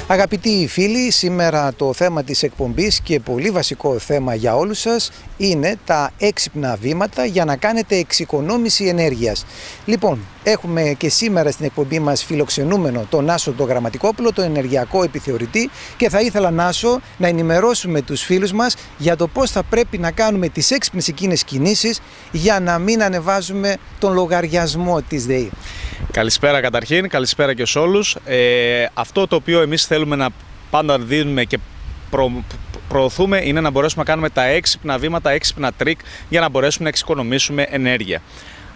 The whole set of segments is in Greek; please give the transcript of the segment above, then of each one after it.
Αγαπητοί φίλοι, σήμερα το θέμα της εκπομπής και πολύ βασικό θέμα για όλους σας είναι τα έξυπνα βήματα για να κάνετε εξοικονόμηση ενέργειας. Λοιπόν, έχουμε και σήμερα στην εκπομπή μας φιλοξενούμενο τον Νάσο τον Γραμματικόπουλο, τον ενεργειακό επιθεωρητή, και θα ήθελα, Νάσο, να ενημερώσουμε τους φίλους μας για το πώς θα πρέπει να κάνουμε τις έξυπνες εκείνες κινήσεις για να μην ανεβάζουμε τον λογαριασμό της ΔΕΗ. Καλησπέρα καταρχήν, καλησπέρα και σε όλους. Αυτό το οποίο εμείς θέλουμε να πάντα δίνουμε και προωθούμε είναι να μπορέσουμε να κάνουμε τα έξυπνα βήματα, έξυπνα τρίκ για να μπορέσουμε να εξοικονομήσουμε ενέργεια.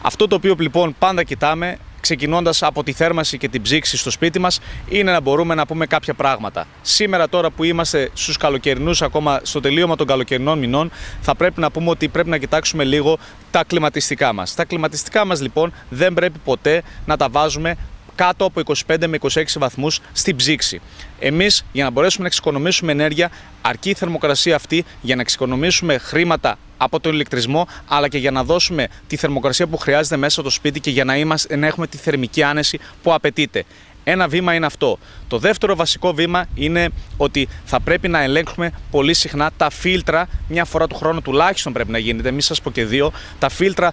Αυτό το οποίο λοιπόν πάντα κοιτάμε, ξεκινώντας από τη θέρμανση και την ψήξη στο σπίτι μας, είναι να μπορούμε να πούμε κάποια πράγματα. Σήμερα, τώρα που είμαστε στους καλοκαιρινούς, ακόμα στο τελείωμα των καλοκαιρινών μηνών, θα πρέπει να πούμε ότι πρέπει να κοιτάξουμε λίγο τα κλιματιστικά μας. Τα κλιματιστικά μας λοιπόν δεν πρέπει ποτέ να τα βάζουμε κάτω από 25 με 26 βαθμούς στην ψήξη. Εμείς, για να μπορέσουμε να εξοικονομήσουμε ενέργεια, αρκεί η θερμοκρασία αυτή για να εξοικονομήσουμε χρήματα από τον ηλεκτρισμό, αλλά και για να δώσουμε τη θερμοκρασία που χρειάζεται μέσα στο σπίτι και για να έχουμε τη θερμική άνεση που απαιτείται. Ένα βήμα είναι αυτό. Το δεύτερο βασικό βήμα είναι ότι θα πρέπει να ελέγχουμε πολύ συχνά τα φίλτρα, μια φορά του χρόνου τουλάχιστον πρέπει να γίνεται, μην σας πω και δύο, τα φίλτρα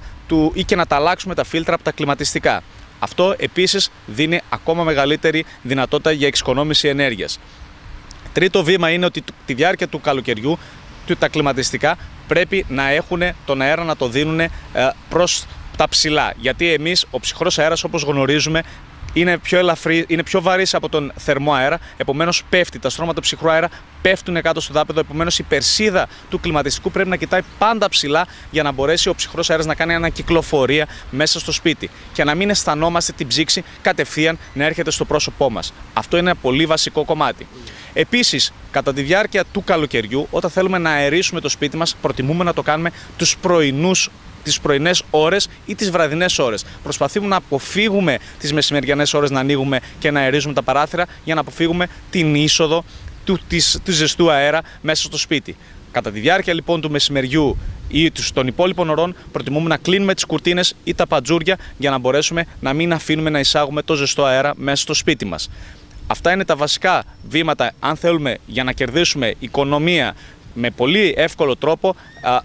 ή και να τα αλλάξουμε τα φίλτρα από τα κλιματιστικά. Αυτό επίσης δίνει ακόμα μεγαλύτερη δυνατότητα για εξοικονόμηση ενέργειας. Τρίτο βήμα είναι ότι τη διάρκεια του καλοκαιριού τα κλιματιστικά πρέπει να έχουν τον αέρα να το δίνουν προς τα ψηλά. Γιατί εμείς, ο ψυχρός αέρας, όπως γνωρίζουμε, είναι πιο ελαφρύ, είναι πιο βαρύς από τον θερμό αέρα, επομένως πέφτει. Τα στρώματα του ψυχρού αέρα πέφτουν κάτω στο δάπεδο, επομένως η περσίδα του κλιματιστικού πρέπει να κοιτάει πάντα ψηλά για να μπορέσει ο ψυχρός αέρας να κάνει ανακυκλοφορία μέσα στο σπίτι και να μην αισθανόμαστε την ψήξη κατευθείαν να έρχεται στο πρόσωπό μας. Αυτό είναι ένα πολύ βασικό κομμάτι. Επίσης, κατά τη διάρκεια του καλοκαιριού, όταν θέλουμε να αερίσουμε το σπίτι μας, προτιμούμε να το κάνουμε τις πρωινές ώρες ή τις βραδινές ώρες. Προσπαθούμε να αποφύγουμε τις μεσημεριανές ώρες να ανοίγουμε και να αερίζουμε τα παράθυρα για να αποφύγουμε την είσοδο του ζεστού αέρα μέσα στο σπίτι. Κατά τη διάρκεια λοιπόν του μεσημεριού ή των υπόλοιπων ωρών, προτιμούμε να κλείνουμε τις κουρτίνες ή τα παντζούρια για να μπορέσουμε να μην αφήνουμε να εισάγουμε το ζεστό αέρα μέσα στο σπίτι μας. Αυτά είναι τα βασικά βήματα, αν θέλουμε, για να κερδίσουμε οικονομία με πολύ εύκολο τρόπο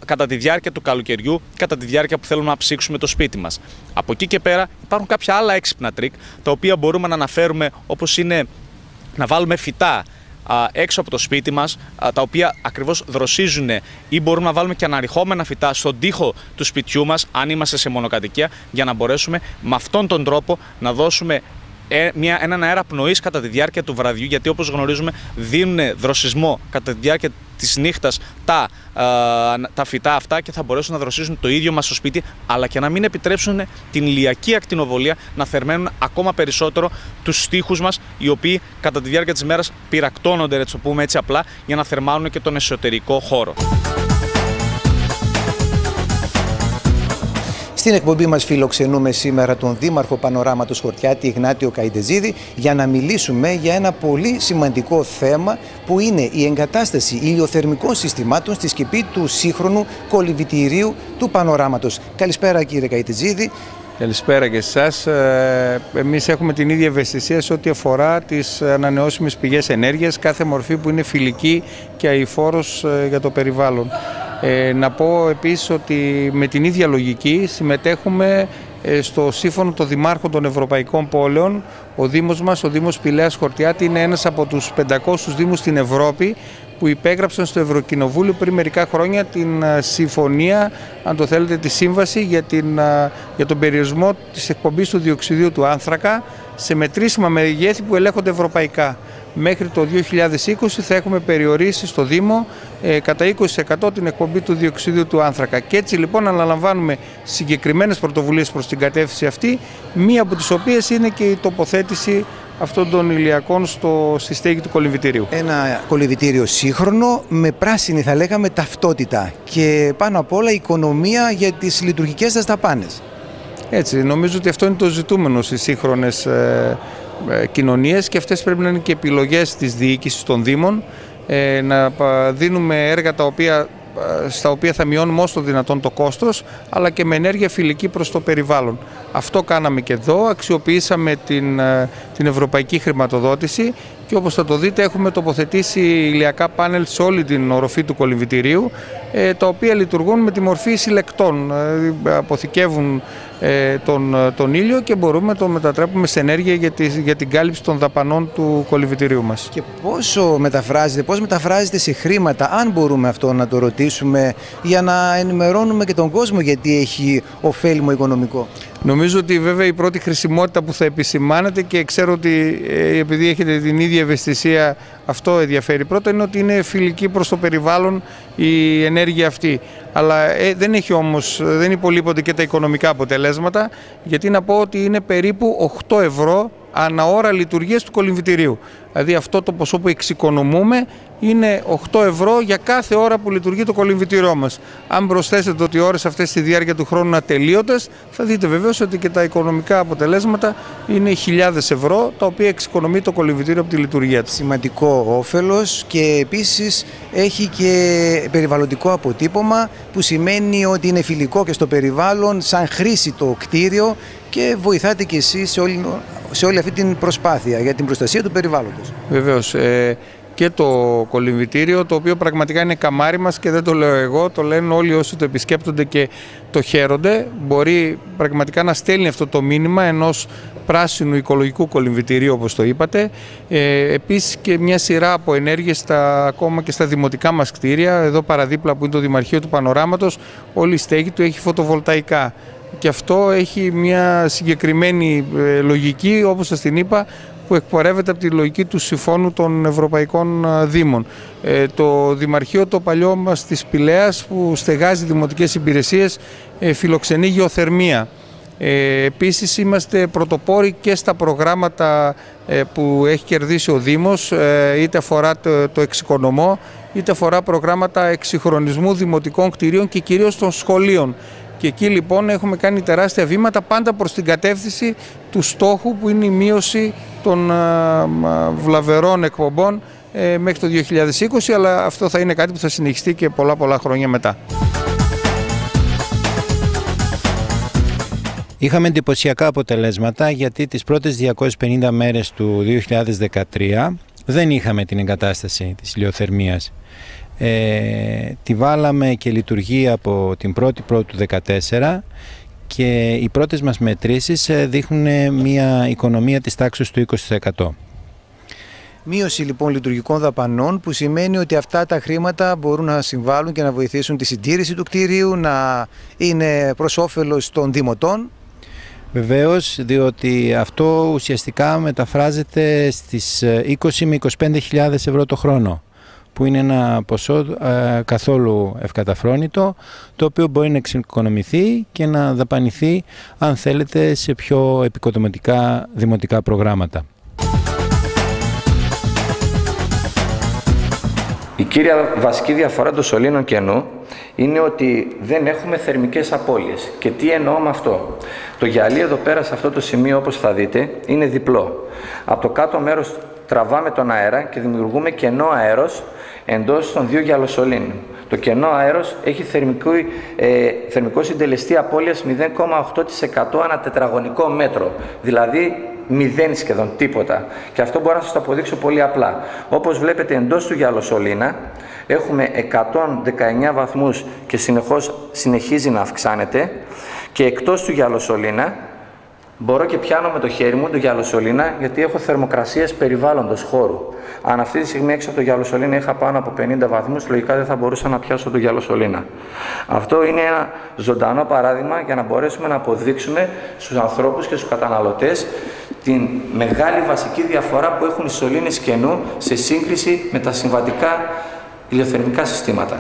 κατά τη διάρκεια του καλοκαιριού, κατά τη διάρκεια που θέλουμε να ψήξουμε το σπίτι μας. Από εκεί και πέρα υπάρχουν κάποια άλλα έξυπνα τρίκ, τα οποία μπορούμε να αναφέρουμε, όπως είναι να βάλουμε φυτά έξω από το σπίτι μας, τα οποία ακριβώς δροσίζουν, ή μπορούμε να βάλουμε και αναρριχόμενα φυτά στον τοίχο του σπιτιού μας, αν είμαστε σε μονοκατοικία, για να μπορέσουμε με αυτόν τον τρόπο να δώσουμε έναν αέρα πνοής κατά τη διάρκεια του βραδιού, γιατί όπως γνωρίζουμε δίνουν δροσισμό κατά τη διάρκεια της νύχτας τα φυτά αυτά και θα μπορέσουν να δροσίσουν το ίδιο μας στο σπίτι, αλλά και να μην επιτρέψουν την ηλιακή ακτινοβολία να θερμαίνουν ακόμα περισσότερο τους στίχους μας, οι οποίοι κατά τη διάρκεια της μέρας πυρακτώνονται, να το πούμε έτσι απλά, για να θερμάνουν και τον εσωτερικό χώρο. Στην εκπομπή μας φιλοξενούμε σήμερα τον Δήμαρχο Πανοράματος Χορτιάτη, Ιγνάτιο Καϊντεζίδη, για να μιλήσουμε για ένα πολύ σημαντικό θέμα που είναι η εγκατάσταση ηλιοθερμικών συστημάτων στη σκεπή του σύγχρονου κολυμβητηρίου του Πανοράματος. Καλησπέρα κύριε Καϊντεζίδη. Καλησπέρα και εσάς. Εμείς έχουμε την ίδια ευαισθησία σε ό,τι αφορά τις ανανεώσιμες πηγές ενέργειας, κάθε μορφή που είναι φιλική και αειφόρος για το περιβάλλον. Να πω επίσης ότι με την ίδια λογική συμμετέχουμε στο Σύμφωνο των Δημάρχων των Ευρωπαϊκών Πόλεων. Ο Δήμος μας, ο Δήμος Πηλαίας Χορτιάτη, είναι ένας από τους 500 δήμους στην Ευρώπη που υπέγραψαν στο Ευρωκοινοβούλιο πριν μερικά χρόνια την συμφωνία, αν το θέλετε, τη σύμβαση για τον περιορισμό της εκπομπής του διοξιδίου του άνθρακα σε μετρήσιμα μεγέθη που ελέγχονται ευρωπαϊκά. Μέχρι το 2020 θα έχουμε περιορίσει στο Δήμο κατά 20% την εκπομπή του διοξιδίου του άνθρακα. Και έτσι λοιπόν αναλαμβάνουμε συγκεκριμένες πρωτοβουλίες προς την κατεύθυνση αυτή, μία από τις οποίες είναι και η τοποθέτηση αυτών των ηλιακών στη στέγη του κολυμβητηρίου. Ένα κολυμβητήριο σύγχρονο με πράσινη, θα λέγαμε, ταυτότητα και πάνω απ' όλα οικονομία για τις λειτουργικές δαπάνες. Έτσι, νομίζω ότι αυτό είναι το ζητούμενο στις σύγχρονες κοινωνίες, και αυτές πρέπει να είναι και επιλογές της διοίκησης των Δήμων, να δίνουμε έργα τα οποία στα οποία θα μειώνουμε όσο το δυνατόν το κόστος, αλλά και με ενέργεια φιλική προς το περιβάλλον. Αυτό κάναμε και εδώ, αξιοποιήσαμε την ευρωπαϊκή χρηματοδότηση και όπως θα το δείτε έχουμε τοποθετήσει ηλιακά πάνελ σε όλη την οροφή του κολυμβητηρίου, τα οποία λειτουργούν με τη μορφή συλλεκτών, αποθηκεύουν τον ήλιο και μπορούμε να το μετατρέπουμε σε ενέργεια για την κάλυψη των δαπανών του κολυμβητηρίου μας. Και πώς μεταφράζεται σε χρήματα, αν μπορούμε αυτό να το ρωτήσουμε, για να ενημερώνουμε και τον κόσμο γιατί έχει ωφέλιμο οικονομικό? Νομίζω ότι βέβαια η πρώτη χρησιμότητα που θα επισημάνετε, και ξέρω ότι επειδή έχετε την ίδια ευαισθησία αυτό ενδιαφέρει, πρώτα είναι ότι είναι φιλική προς το περιβάλλον η ενέργεια αυτή. Αλλά δεν υπολείπονται και τα οικονομικά αποτελέσματα, γιατί να πω ότι είναι περίπου 8 ευρώ ανά ώρα λειτουργίας του κολυμβητηρίου. Δηλαδή αυτό το ποσό που εξοικονομούμε είναι 8 ευρώ για κάθε ώρα που λειτουργεί το κολυμβητήριό μας. Αν προσθέσετε ότι οι ώρες αυτές στη διάρκεια του χρόνου είναι ατελείωτες, θα δείτε βεβαίως ότι και τα οικονομικά αποτελέσματα είναι χιλιάδες ευρώ, τα οποία εξοικονομεί το κολυμβητήριο από τη λειτουργία του. Σημαντικό όφελος, και επίσης έχει και περιβαλλοντικό αποτύπωμα, που σημαίνει ότι είναι φιλικό και στο περιβάλλον σαν χρήση το κτίριο, και βοηθάτε και εσείς σε όλη αυτή την προσπάθεια για την προστασία του περιβάλλοντος. Βεβαίως. Και το κολυμβητήριο, το οποίο πραγματικά είναι καμάρι μας, και δεν το λέω εγώ, το λένε όλοι όσοι το επισκέπτονται και το χαίρονται, μπορεί πραγματικά να στέλνει αυτό το μήνυμα ενός πράσινου οικολογικού κολυμβητηρίου, όπως το είπατε. Επίσης και μια σειρά από ενέργειες ακόμα και στα δημοτικά μας κτίρια. Εδώ παραδίπλα που είναι το Δημαρχείο του Πανοράματος, όλη η στέγη του έχει φωτοβολταϊκά. Και αυτό έχει μια συγκεκριμένη λογική, όπως σας την είπα, που εκπορεύεται από τη λογική του Συμφώνου των Ευρωπαϊκών Δήμων. Το Δημαρχείο το παλιό μας της Πηλαίας, που στεγάζει δημοτικές υπηρεσίες, φιλοξενεί γεωθερμία. Επίσης είμαστε πρωτοπόροι και στα προγράμματα που έχει κερδίσει ο Δήμος, είτε αφορά το εξοικονομώ, είτε αφορά προγράμματα εξυγχρονισμού δημοτικών κτηρίων και κυρίως των σχολείων. Και εκεί λοιπόν έχουμε κάνει τεράστια βήματα, πάντα προς την κατεύθυνση του στόχου, που είναι η μείωση των βλαβερών εκπομπών μέχρι το 2020, αλλά αυτό θα είναι κάτι που θα συνεχιστεί και πολλά χρόνια μετά. Είχαμε εντυπωσιακά αποτελέσματα, γιατί τις πρώτες 250 μέρες του 2013 δεν είχαμε την εγκατάσταση της ηλιοθερμίας. Τη βάλαμε και λειτουργεί από την 1η του 2014, και οι πρώτες μας μετρήσεις δείχνουν μια οικονομία της τάξης του 20%. Μείωση λοιπόν λειτουργικών δαπανών, που σημαίνει ότι αυτά τα χρήματα μπορούν να συμβάλλουν και να βοηθήσουν τη συντήρηση του κτηρίου, να είναι προς όφελος των δημοτών. Βεβαίως, διότι αυτό ουσιαστικά μεταφράζεται στις 20 με 25.000 ευρώ το χρόνο, που είναι ένα ποσό καθόλου ευκαταφρόνητο, το οποίο μπορεί να εξοικονομηθεί και να δαπανηθεί, αν θέλετε, σε πιο επικοδομητικά δημοτικά προγράμματα. Η κύρια βασική διαφορά των σωλήνων κενού είναι ότι δεν έχουμε θερμικές απώλειες. Και τι εννοώ με αυτό? Το γυαλί εδώ πέρα σε αυτό το σημείο, όπως θα δείτε, είναι διπλό. Από το κάτω μέρος τραβάμε τον αέρα και δημιουργούμε κενό αέρος εντός των δύο γυαλοσωλήνων. Το κενό αέρος έχει θερμικό συντελεστή απώλειας 0,8% ανά τετραγωνικό μέτρο. Δηλαδή 0 σχεδόν, τίποτα. Και αυτό μπορώ να σας το αποδείξω πολύ απλά. Όπως βλέπετε, εντός του γυαλοσωλήνα έχουμε 119 βαθμούς και συνεχώς συνεχίζει να αυξάνεται, και εκτός του γυαλοσωλήνα μπορώ και πιάνω με το χέρι μου το γυαλοσωλήνα, γιατί έχω θερμοκρασίες περιβάλλοντος χώρου. Αν αυτή τη στιγμή έξω από το γυαλοσωλήνα είχα πάνω από 50 βαθμούς, λογικά δεν θα μπορούσα να πιάσω το γυαλοσωλήνα. Αυτό είναι ένα ζωντανό παράδειγμα για να μπορέσουμε να αποδείξουμε στους ανθρώπους και στους καταναλωτές την μεγάλη βασική διαφορά που έχουν οι σωλήνες κενού σε σύγκριση με τα συμβατικά ηλιοθερμικά συστήματα.